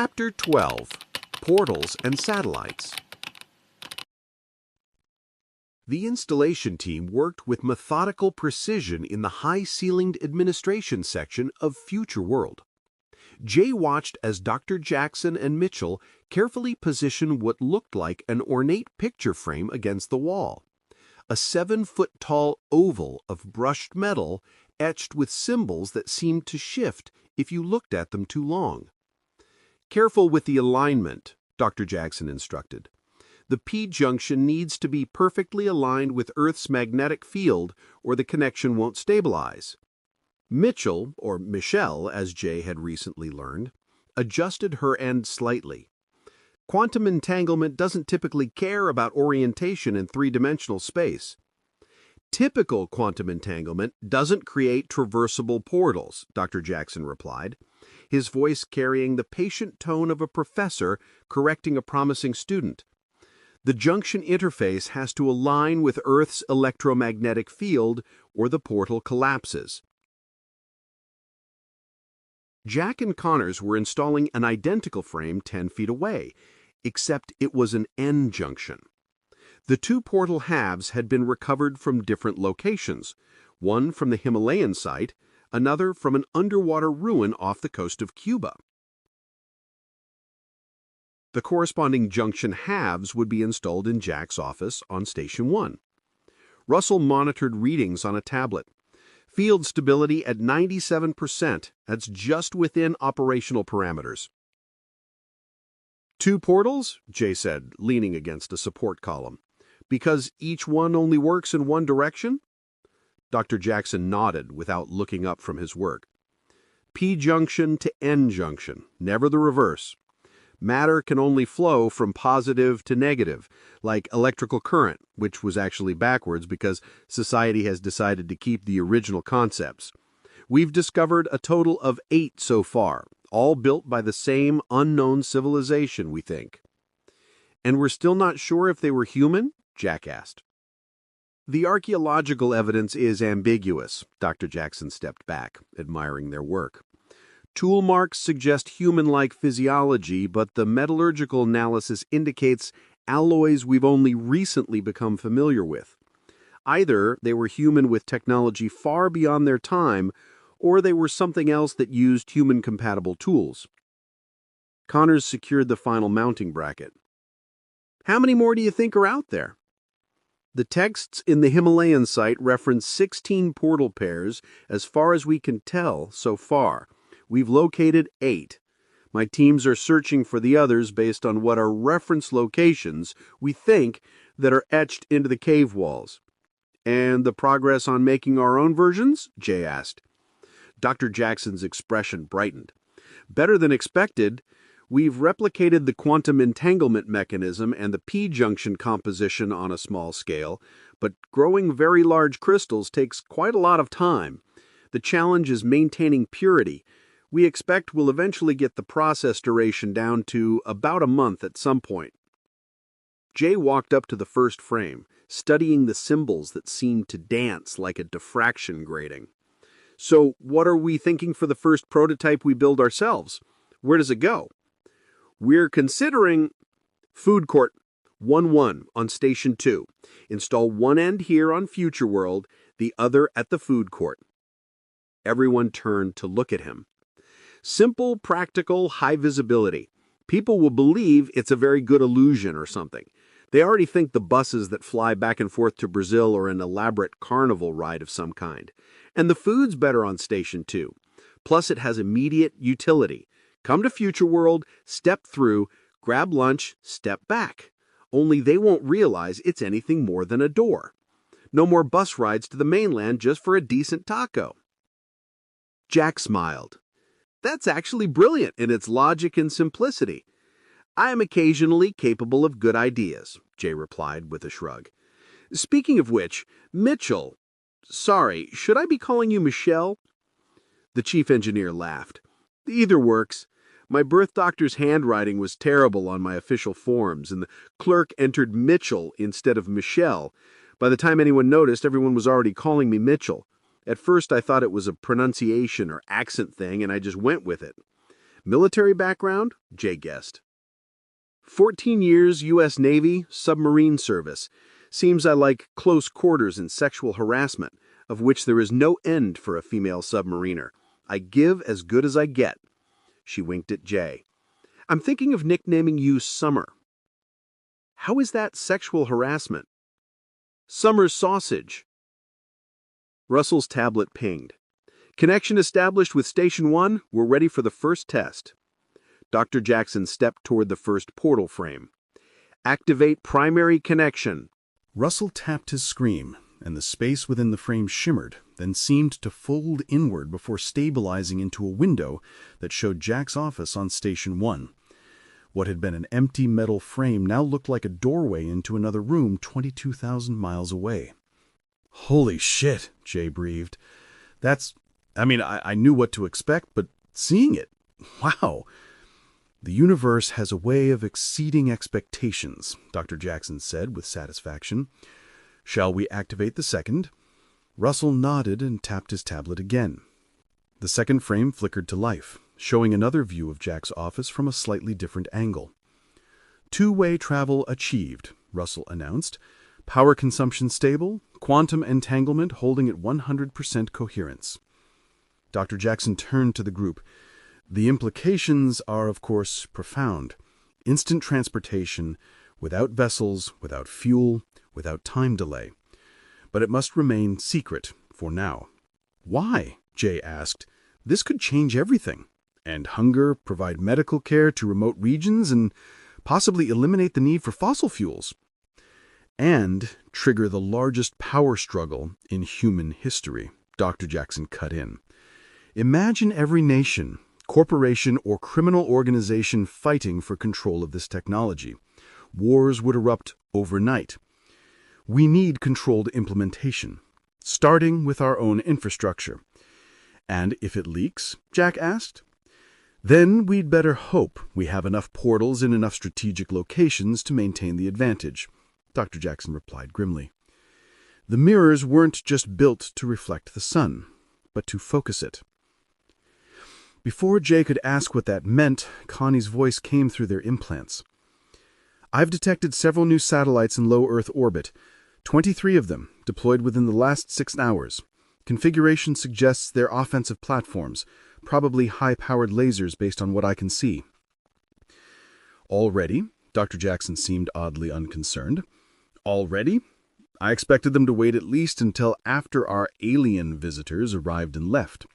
Chapter 12: Portals and Satellites. The installation team worked with methodical precision in the high-ceilinged administration section of Future World. Jay watched as Dr. Jackson and Mitchell carefully positioned what looked like an ornate picture frame against the wall. A 7-foot-tall oval of brushed metal etched with symbols that seemed to shift if you looked at them too long. "Careful with the alignment," Dr. Jackson instructed. "The P-junction needs to be perfectly aligned with Earth's magnetic field or the connection won't stabilize." Mitchell, or Michelle as Jay had recently learned, adjusted her end slightly. Quantum entanglement doesn't typically care about orientation in three-dimensional space. "Typical quantum entanglement doesn't create traversable portals," Dr. Jackson replied, his voice carrying the patient tone of a professor correcting a promising student. "The junction interface has to align with Earth's electromagnetic field or the portal collapses." Jack and Connors were installing an identical frame 10 feet away, except it was an N-junction. The two portal halves had been recovered from different locations, one from the Himalayan site, another from an underwater ruin off the coast of Cuba. The corresponding junction halves would be installed in Jack's office on Station 1. Russell monitored readings on a tablet. Field stability at 97%. That's just within operational parameters. "Two portals?" Jay said, leaning against a support column. "Because each one only works in one direction?" Dr. Jackson nodded without looking up from his work. "P-junction to N-junction, never the reverse. Matter can only flow from positive to negative, like electrical current, which was actually backwards because society has decided to keep the original concepts. We've discovered a total of 8 so far, all built by the same unknown civilization, we think." "And we're still not sure if they were human?" Jack asked. "The archaeological evidence is ambiguous." Dr. Jackson stepped back, admiring their work. "Tool marks suggest human-like physiology, but the metallurgical analysis indicates alloys we've only recently become familiar with. Either they were human with technology far beyond their time, or they were something else that used human-compatible tools." Connors secured the final mounting bracket. "How many more do you think are out there?" "The texts in the Himalayan site reference 16 portal pairs as far as we can tell so far. We've located 8. My teams are searching for the others based on what are reference locations we think that are etched into the cave walls." "And the progress on making our own versions?" Jay asked. Dr. Jackson's expression brightened. "Better than expected. We've replicated the quantum entanglement mechanism and the P-junction composition on a small scale, but growing very large crystals takes quite a lot of time. The challenge is maintaining purity. We expect we'll eventually get the process duration down to about a month at some point." Jay walked up to the first frame, studying the symbols that seemed to dance like a diffraction grating. "So what are we thinking for the first prototype we build ourselves? Where does it go?" "We're considering food court 1-1 on Station 2. Install one end here on Future World, the other at the food court." Everyone turned to look at him. "Simple, practical, high visibility. People will believe it's a very good illusion or something. They already think the buses that fly back and forth to Brazil are an elaborate carnival ride of some kind. And the food's better on Station 2. Plus it has immediate utility. Come to Future World, step through, grab lunch, step back. Only they won't realize it's anything more than a door. No more bus rides to the mainland just for a decent taco." Jack smiled. "That's actually brilliant in its logic and simplicity." "I am occasionally capable of good ideas," Jay replied with a shrug. "Speaking of which, Mitchell— sorry, should I be calling you Michelle?" The chief engineer laughed. "Either works. My birth doctor's handwriting was terrible on my official forms, and the clerk entered Mitchell instead of Michelle. By the time anyone noticed, everyone was already calling me Mitchell. At first I thought it was a pronunciation or accent thing, and I just went with it. Military background? Jay guessed. 14 years U.S. Navy, submarine service. Seems I like close quarters and sexual harassment, of which there is no end for a female submariner. I give as good as I get. She winked at Jay. I'm thinking of nicknaming you Summer. How is that sexual harassment? Summer's sausage. Russell's tablet pinged. Connection established with Station 1. We're ready for the first test. Dr. Jackson stepped toward the first portal frame. Activate primary connection. Russell tapped his screen, and the space within the frame shimmered, then seemed to fold inward before stabilizing into a window that showed Jack's office on Station 1. What had been an empty metal frame now looked like a doorway into another room 22,000 miles away. "Holy shit," Jay breathed. I knew what to expect, but seeing it, wow. "The universe has a way of exceeding expectations," Dr. Jackson said with satisfaction. "Shall we activate the second?" Russell nodded and tapped his tablet again. The second frame flickered to life, showing another view of Jack's office from a slightly different angle. "Two-way travel achieved," Russell announced. "Power consumption stable, quantum entanglement holding at 100% coherence." Dr. Jackson turned to the group. "The implications are, of course, profound. Instant transportation, without vessels, without fuel, without time delay. But it must remain secret for now." "Why?" Jay asked. "This could change everything. End hunger, provide medical care to remote regions, and possibly eliminate the need for fossil fuels. And trigger the largest power struggle in human history," Dr. Jackson cut in. "Imagine every nation, corporation, or criminal organization fighting for control of this technology. Wars would erupt overnight. We need controlled implementation, starting with our own infrastructure." "And if it leaks?" Jack asked. "Then we'd better hope we have enough portals in enough strategic locations to maintain the advantage," Dr. Jackson replied grimly. "The mirrors weren't just built to reflect the sun, but to focus it." Before Jay could ask what that meant, Connie's voice came through their implants. "I've detected several new satellites in low Earth orbit, 23 of them, deployed within the last 6 hours. Configuration suggests they're offensive platforms, probably high-powered lasers based on what I can see." "Already?" Dr. Jackson seemed oddly unconcerned. "Already? I expected them to wait at least until after our alien visitors arrived and left."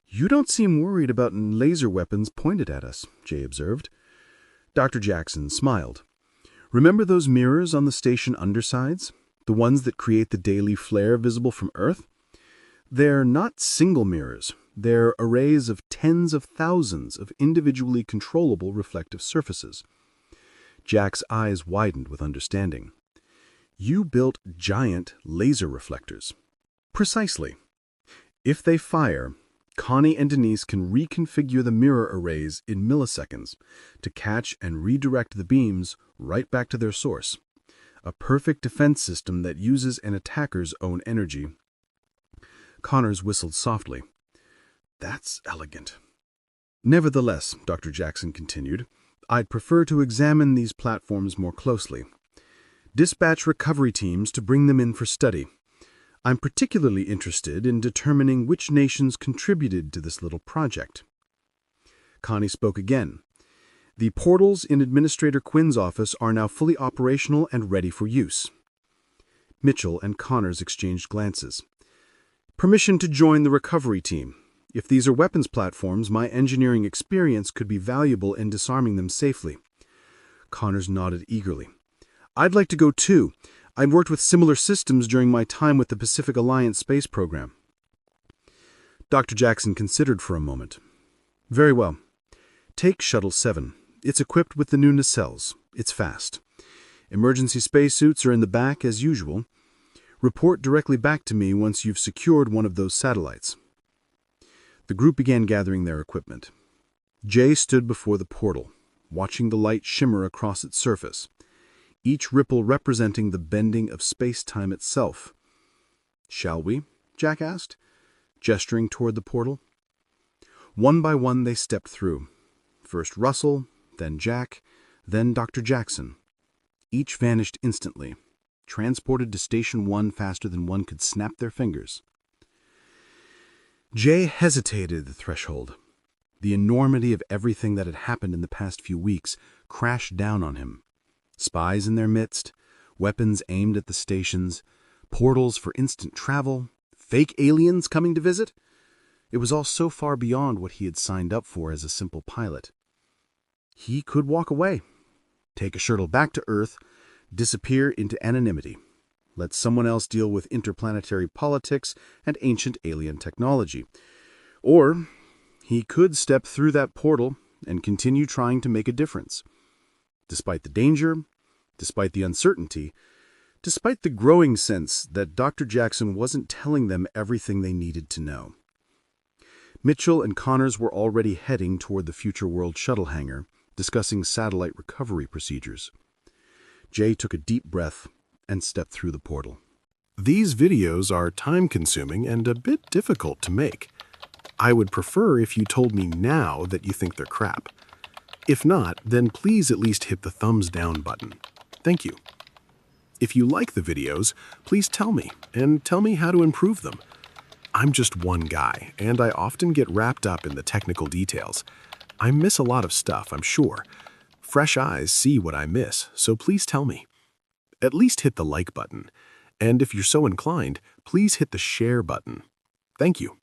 "You don't seem worried about laser weapons pointed at us," Jay observed. Dr. Jackson smiled. "Remember those mirrors on the station undersides? The ones that create the daily flare visible from Earth? They're not single mirrors. They're arrays of tens of thousands of individually controllable reflective surfaces." Jack's eyes widened with understanding. "You built giant laser reflectors." "Precisely. If they fire, Connie and Denise can reconfigure the mirror arrays in milliseconds to catch and redirect the beams right back to their source. A perfect defense system that uses an attacker's own energy." Connors whistled softly. "That's elegant." "Nevertheless," Dr. Jackson continued, "I'd prefer to examine these platforms more closely. Dispatch recovery teams to bring them in for study. I'm particularly interested in determining which nations contributed to this little project." Connie spoke again. "The portals in Administrator Quinn's office are now fully operational and ready for use." Mitchell and Connors exchanged glances. "Permission to join the recovery team. If these are weapons platforms, my engineering experience could be valuable in disarming them safely." Connors nodded eagerly. "I'd like to go too. I've worked with similar systems during my time with the Pacific Alliance space program." Dr. Jackson considered for a moment. "Very well. Take Shuttle 7. It's equipped with the new nacelles. It's fast. Emergency spacesuits are in the back as usual. Report directly back to me once you've secured one of those satellites." The group began gathering their equipment. Jay stood before the portal, watching the light shimmer across its surface, each ripple representing the bending of space-time itself. "Shall we?" Jack asked, gesturing toward the portal. One by one they stepped through. First Russell, then Jack, then Dr. Jackson. Each vanished instantly, transported to Station 1 faster than one could snap their fingers. Jay hesitated at the threshold. The enormity of everything that had happened in the past few weeks crashed down on him. Spies in their midst, weapons aimed at the stations, portals for instant travel, fake aliens coming to visit. It was all so far beyond what he had signed up for as a simple pilot. He could walk away, take a shuttle back to Earth, disappear into anonymity, let someone else deal with interplanetary politics and ancient alien technology. Or he could step through that portal and continue trying to make a difference. Despite the danger, despite the uncertainty, despite the growing sense that Dr. Jackson wasn't telling them everything they needed to know. Mitchell and Connors were already heading toward the Future World shuttle hangar, discussing satellite recovery procedures. Jay took a deep breath and stepped through the portal. These videos are time-consuming and a bit difficult to make. I would prefer if you told me now that you think they're crap. If not, then please at least hit the thumbs down button. Thank you. If you like the videos, please tell me, and tell me how to improve them. I'm just one guy, and I often get wrapped up in the technical details. I miss a lot of stuff, I'm sure. Fresh eyes see what I miss, so please tell me. At least hit the like button, and if you're so inclined, please hit the share button. Thank you.